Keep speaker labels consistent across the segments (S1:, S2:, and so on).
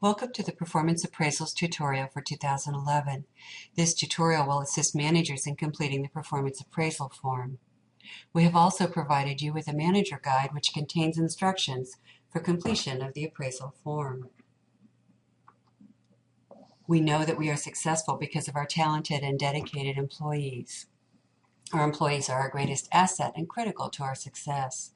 S1: Welcome to the Performance Appraisals tutorial for 2011. This tutorial will assist managers in completing the performance appraisal form. We have also provided you with a manager guide which contains instructions for completion of the appraisal form. We know that we are successful because of our talented and dedicated employees. Our employees are our greatest asset and critical to our success.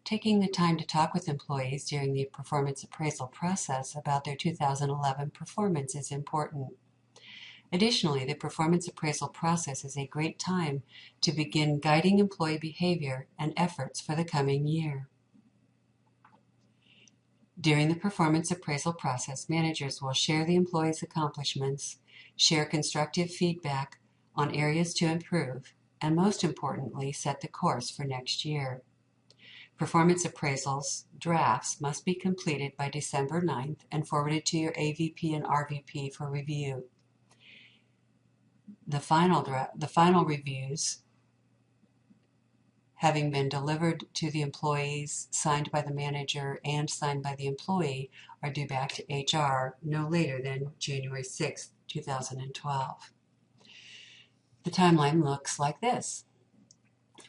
S1: Taking the time to talk with employees during the performance appraisal process about their 2011 performance is important. Additionally, the performance appraisal process is a great time to begin guiding employee behavior and efforts for the coming year. During the performance appraisal process, managers will share the employees' accomplishments, share constructive feedback on areas to improve, and most importantly, set the course for next year. Performance appraisals drafts must be completed by December 9th and forwarded to your AVP and RVP for review. The final reviews, having been delivered to the employees, signed by the manager, and signed by the employee, are due back to HR no later than January 6th, 2012. The timeline looks like this.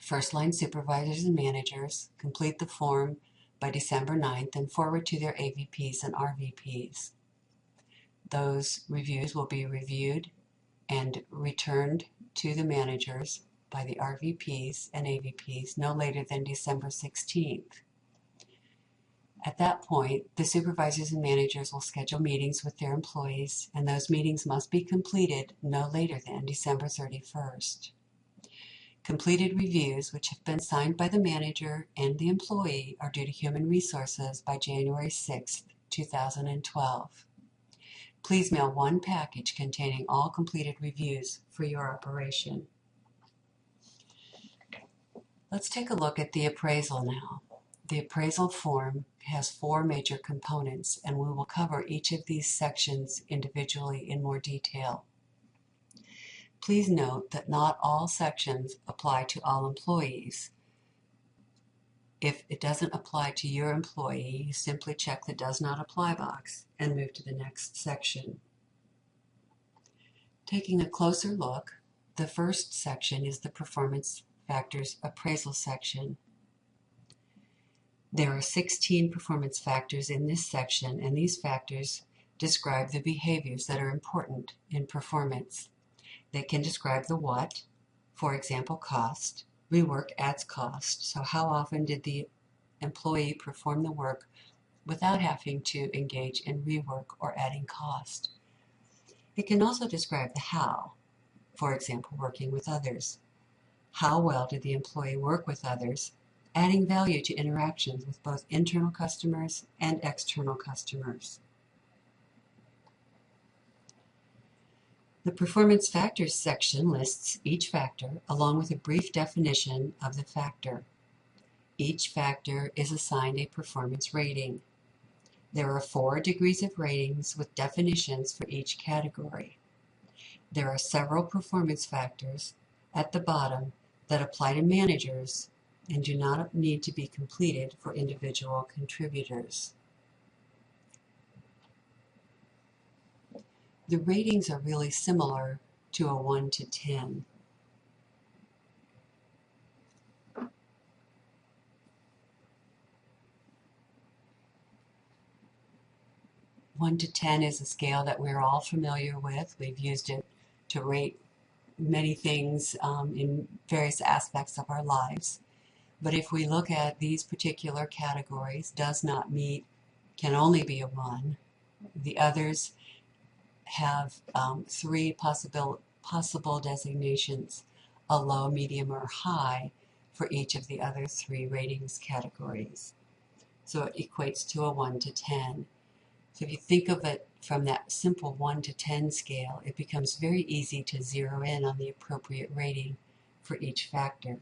S1: First-line supervisors and managers complete the form by December 9th and forward to their AVPs and RVPs. Those reviews will be reviewed and returned to the managers by the RVPs and AVPs no later than December 16th. At that point, the supervisors and managers will schedule meetings with their employees, and those meetings must be completed no later than December 31st. Completed reviews, which have been signed by the manager and the employee, are due to Human Resources by January 6, 2012. Please mail one package containing all completed reviews for your operation. Let's take a look at the appraisal now. The appraisal form has 4 major components, and we will cover each of these sections individually in more detail. Please note that not all sections apply to all employees. If it doesn't apply to your employee, you simply check the Does Not Apply box and move to the next section. Taking a closer look, the first section is the Performance Factors Appraisal section. There are 16 performance factors in this section, and these factors describe the behaviors that are important in performance. They can describe the what, for example, cost. Rework adds cost, so how often did the employee perform the work without having to engage in rework or adding cost. It can also describe the how, for example, working with others. How well did the employee work with others, adding value to interactions with both internal customers and external customers. The Performance Factors section lists each factor along with a brief definition of the factor. Each factor is assigned a performance rating. There are 4 degrees of ratings with definitions for each category. There are several performance factors at the bottom that apply to managers and do not need to be completed for individual contributors. The ratings are really similar to a 1 to 10. One to 10 is a scale that we're all familiar with. We've used it to rate many things in various aspects of our lives. But if we look at these particular categories, does not meet can only be a 1. The others have 3 possible designations, a low, medium, or high for each of the other 3 ratings categories. So it equates to a 1 to 10. So if you think of it from that simple 1 to 10 scale, it becomes very easy to zero in on the appropriate rating for each factor.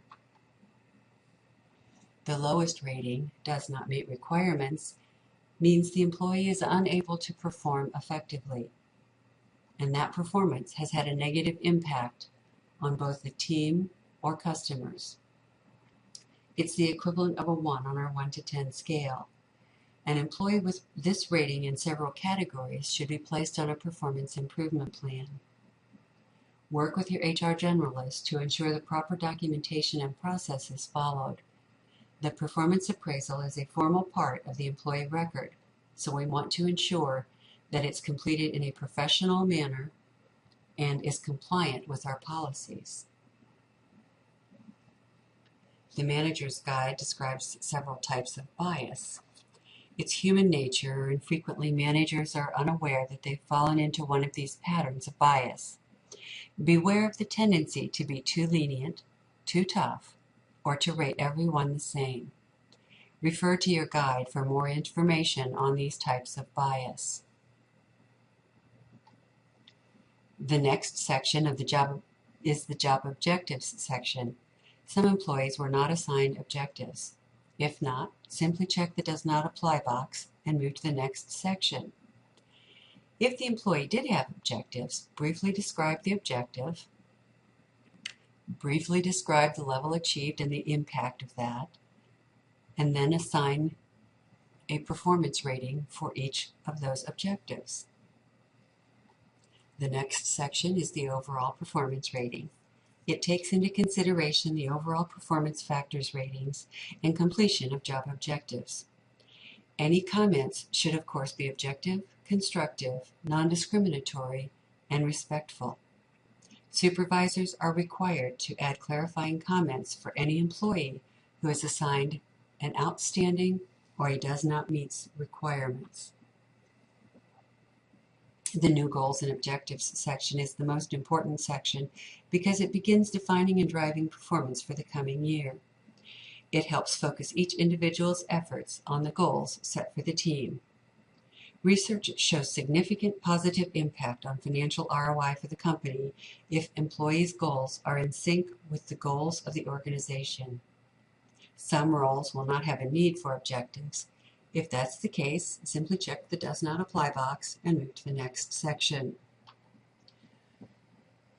S1: The lowest rating, does not meet requirements, means the employee is unable to perform effectively, and that performance has had a negative impact on both the team or customers. It's the equivalent of a 1 on our 1 to 10 scale. An employee with this rating in several categories should be placed on a performance improvement plan. Work with your HR generalist to ensure the proper documentation and process is followed. The performance appraisal is a formal part of the employee record, so we want to ensure that it's completed in a professional manner and is compliant with our policies. The Manager's Guide describes several types of bias. It's human nature, and frequently managers are unaware that they've fallen into one of these patterns of bias. Beware of the tendency to be too lenient, too tough, or to rate everyone the same. Refer to your guide for more information on these types of bias. The next section of the job is the job objectives section. Some employees were not assigned objectives. If not, simply check the does not apply box and move to the next section. If the employee did have objectives, briefly describe the objective, briefly describe the level achieved and the impact of that, and then assign a performance rating for each of those objectives. The next section is the overall performance rating. It takes into consideration the overall performance factors ratings and completion of job objectives. Any comments should of course be objective, constructive, non-discriminatory, and respectful. Supervisors are required to add clarifying comments for any employee who is assigned an outstanding or he does not meet requirements. The new goals and objectives section is the most important section because it begins defining and driving performance for the coming year. It helps focus each individual's efforts on the goals set for the team. Research shows significant positive impact on financial ROI for the company if employees' goals are in sync with the goals of the organization. Some roles will not have a need for objectives. If that's the case, simply check the does not apply box and move to the next section.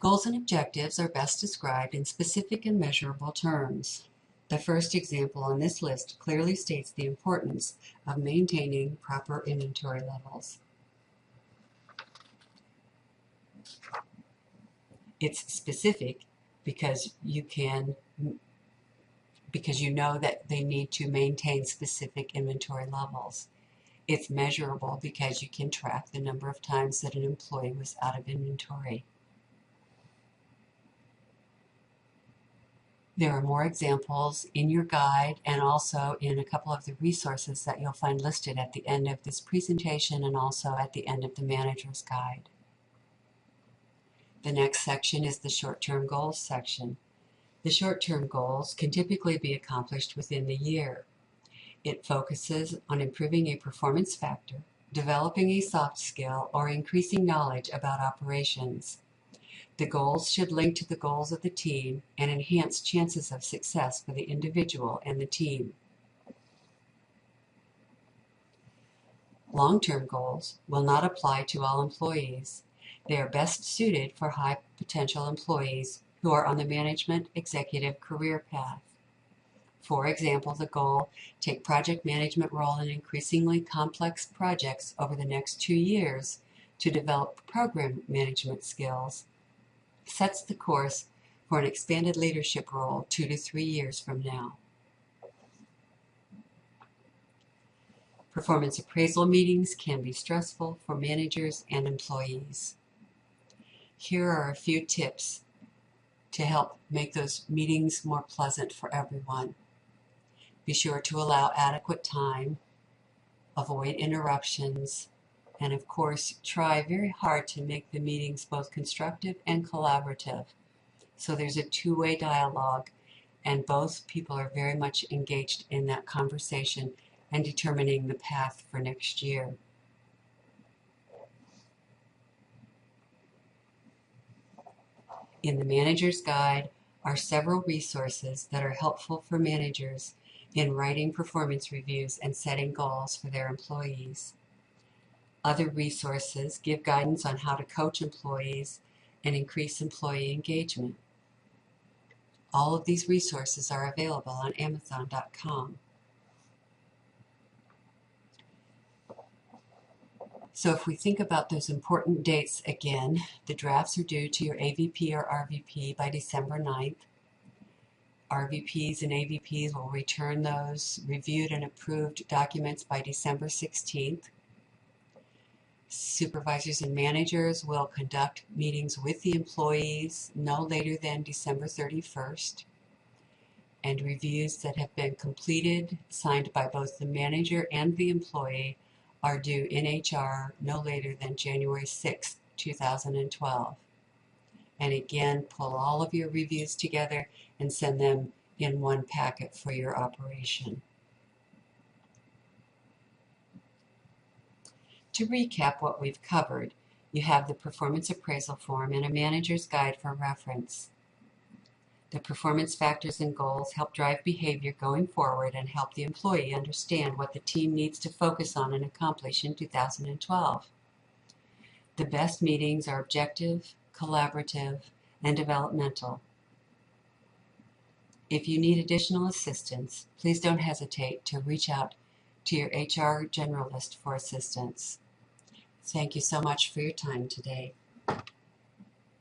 S1: Goals and objectives are best described in specific and measurable terms. The first example on this list clearly states the importance of maintaining proper inventory levels. It's specific because you know that they need to maintain specific inventory levels. It's measurable because you can track the number of times that an employee was out of inventory. There are more examples in your guide and also in a couple of the resources that you'll find listed at the end of this presentation and also at the end of the Manager's Guide. The next section is the short-term goals section. The short-term goals can typically be accomplished within the year. It focuses on improving a performance factor, developing a soft skill, or increasing knowledge about operations. The goals should link to the goals of the team and enhance chances of success for the individual and the team. Long-term goals will not apply to all employees. They are best suited for high-potential employees who are on the management executive career path. For example, the goal, take project management role in increasingly complex projects over the next 2 years to develop program management skills, sets the course for an expanded leadership role 2 to 3 years from now. Performance appraisal meetings can be stressful for managers and employees. Here are a few tips to help make those meetings more pleasant for everyone. Be sure to allow adequate time, avoid interruptions, and of course try very hard to make the meetings both constructive and collaborative. So there's a two-way dialogue and both people are very much engaged in that conversation and determining the path for next year. In the Manager's Guide are several resources that are helpful for managers in writing performance reviews and setting goals for their employees. Other resources give guidance on how to coach employees and increase employee engagement. All of these resources are available on Amazon.com. So if we think about those important dates again, the drafts are due to your AVP or RVP by December 9th. RVPs and AVPs will return those reviewed and approved documents by December 16th. Supervisors and managers will conduct meetings with the employees no later than December 31st. And reviews that have been completed, signed by both the manager and the employee, are due in HR no later than January 6, 2012. And again, pull all of your reviews together and send them in one packet for your operation. To recap what we've covered, you have the performance appraisal form and a manager's guide for reference. The performance factors and goals help drive behavior going forward and help the employee understand what the team needs to focus on and accomplish in 2012. The best meetings are objective, collaborative, and developmental. If you need additional assistance, please don't hesitate to reach out to your HR generalist for assistance. Thank you so much for your time today.